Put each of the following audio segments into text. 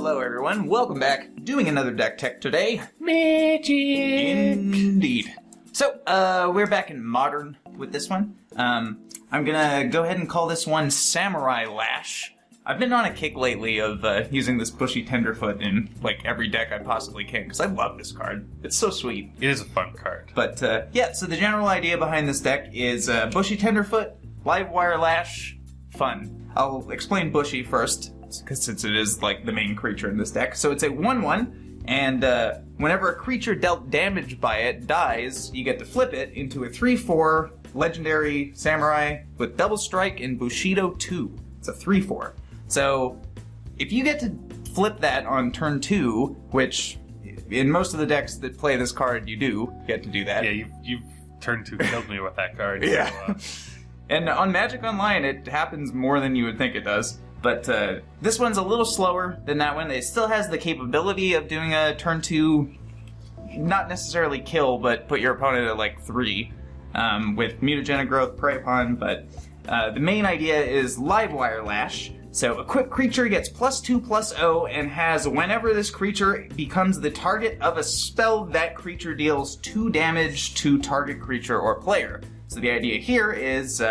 Hello everyone, welcome back. Doing another deck tech today. Magic! Indeed. So, we're back in Modern with this one. I'm gonna go ahead and call this one Samurai Lash. I've been on a kick lately of using this Bushi Tenderfoot in, like, every deck I possibly can, because I love this card. It's so sweet. It is a fun card. But, yeah, so the general idea behind this deck is Bushi Tenderfoot, Livewire Lash, fun. I'll explain Bushi first, because since it is, like, the main creature in this deck. So it's a 1/1, and whenever a creature dealt damage by it dies, you get to flip it into a 3/4 legendary samurai with double strike and Bushido 2. It's a 3/4. So if you get to flip that on turn 2, which in most of the decks that play this card you do get to do that. Yeah, you've turn 2 killed me with that card. Yeah. So, And on Magic Online it happens more than you would think it does. But this one's a little slower than that one. It still has the capability of doing a turn 2, not necessarily kill, but put your opponent at like 3 with Mutagenic Growth, Prey Upon. But the main idea is Livewire Lash. So equipped creature gets +2/+0 and has whenever this creature becomes the target of a spell, that creature deals 2 damage to target creature or player. So the idea here is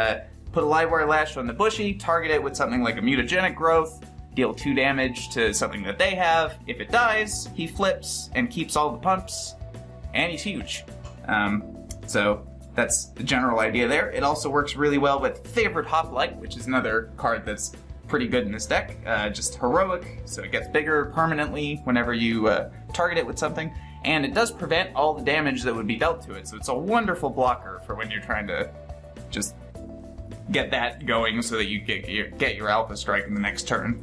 put a Livewire Lash on the Bushi, target it with something like a Mutagenic Growth, deal 2 damage to something that they have. If it dies, he flips and keeps all the pumps, and he's huge. So that's the general idea there. It also works really well with Favored Hoplite, which is another card that's pretty good in this deck. Just heroic, so it gets bigger permanently whenever you target it with something. And it does prevent all the damage that would be dealt to it, so it's a wonderful blocker for when you're trying to just get that going so that you get your Alpha Strike in the next turn.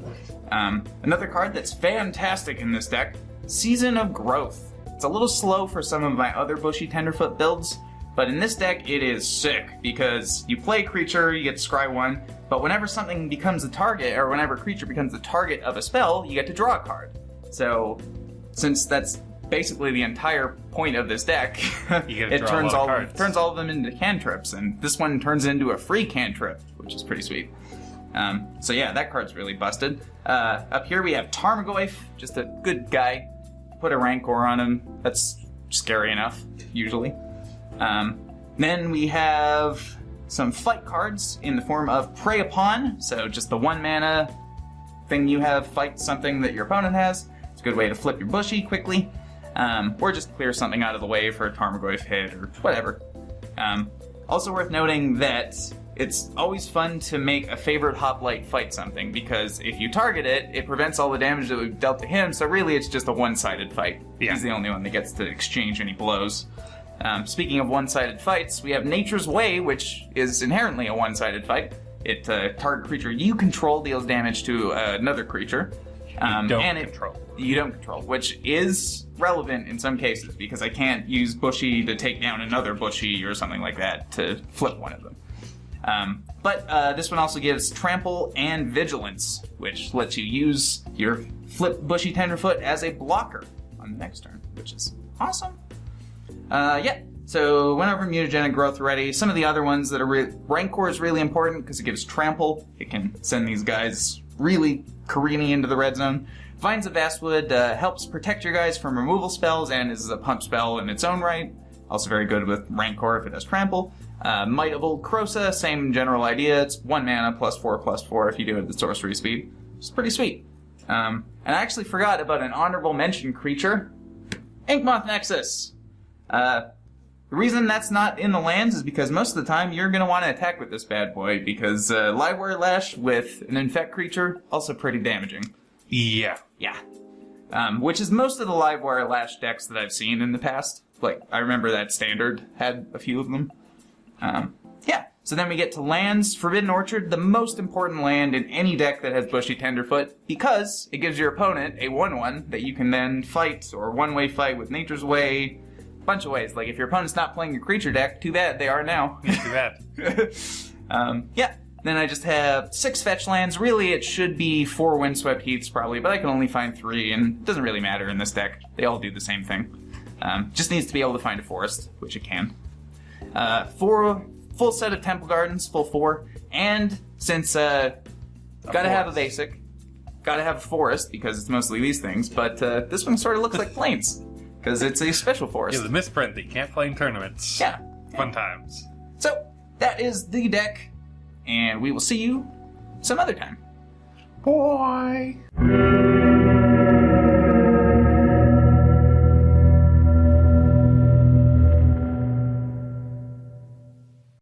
Another card that's fantastic in this deck, Season of Growth. It's a little slow for some of my other Bushi Tenderfoot builds, but in this deck it is sick, because you play a creature, you get to scry 1, but whenever something becomes a target, or whenever a creature becomes the target of a spell, you get to draw a card. So, since that's basically the entire point of this deck, it turns all of them into cantrips, and this one turns into a free cantrip, which is pretty sweet. So yeah, that card's really busted. Up here we have Tarmogoyf, just a good guy. Put a Rancor on him. That's scary enough, usually. Then we have some fight cards in the form of Prey Upon, so just the 1 mana thing you have fight something that your opponent has. It's a good way to flip your Bushi quickly. Or just clear something out of the way for a Tarmogoyf hit, or whatever. Also worth noting that it's always fun to make a Favored Hoplite fight something, because if you target it, it prevents all the damage that we've dealt to him, so really it's just a one-sided fight. Yeah. He's the only one that gets to exchange any blows. Speaking of one-sided fights, we have Nature's Way, which is inherently a one-sided fight. It target creature you control deals damage to another creature. You don't control, which is relevant in some cases, because I can't use Bushi to take down another Bushi or something like that to flip one of them. But this one also gives Trample and Vigilance, which lets you use your flip Bushi Tenderfoot as a blocker on the next turn, which is awesome. Yeah, so whenever Mutagenic Growth ready, some of the other ones that are Rancor is really important because it gives Trample. It can send these guys really careening into the red zone. Vines of Vastwood helps protect your guys from removal spells and is a pump spell in its own right. Also very good with Rancor if it has Trample. Might of Old Krosa, same general idea. It's 1 mana +4/+4 if you do it at sorcery speed. It's pretty sweet. And I actually forgot about an honorable mention creature, Inkmoth Nexus. The reason that's not in the lands is because most of the time you're going to want to attack with this bad boy, because Livewire Lash with an infect creature, also pretty damaging. Yeah. Yeah. Which is most of the Livewire Lash decks that I've seen in the past. Like, I remember that Standard had a few of them. Yeah. So then we get to lands. Forbidden Orchard, the most important land in any deck that has Bushi Tenderfoot, because it gives your opponent a 1/1 that you can then fight, or one-way fight with Nature's Way. Bunch of ways. Like, if your opponent's not playing a creature deck, too bad, they are now. Too bad. Yeah. Then I just have 6 fetch lands. Really, it should be 4 Windswept Heaths, probably, but I can only find 3, and it doesn't really matter in this deck. They all do the same thing. Just needs to be able to find a forest, which it can. 4 full set of Temple Gardens, full 4, and since gotta have a basic, gotta have a forest because it's mostly these things, but this one sort of looks like plains because it's a special forest. Yeah, the misprint that you can't play in tournaments. Yeah. Fun times. So, that is the deck, and we will see you some other time. Bye.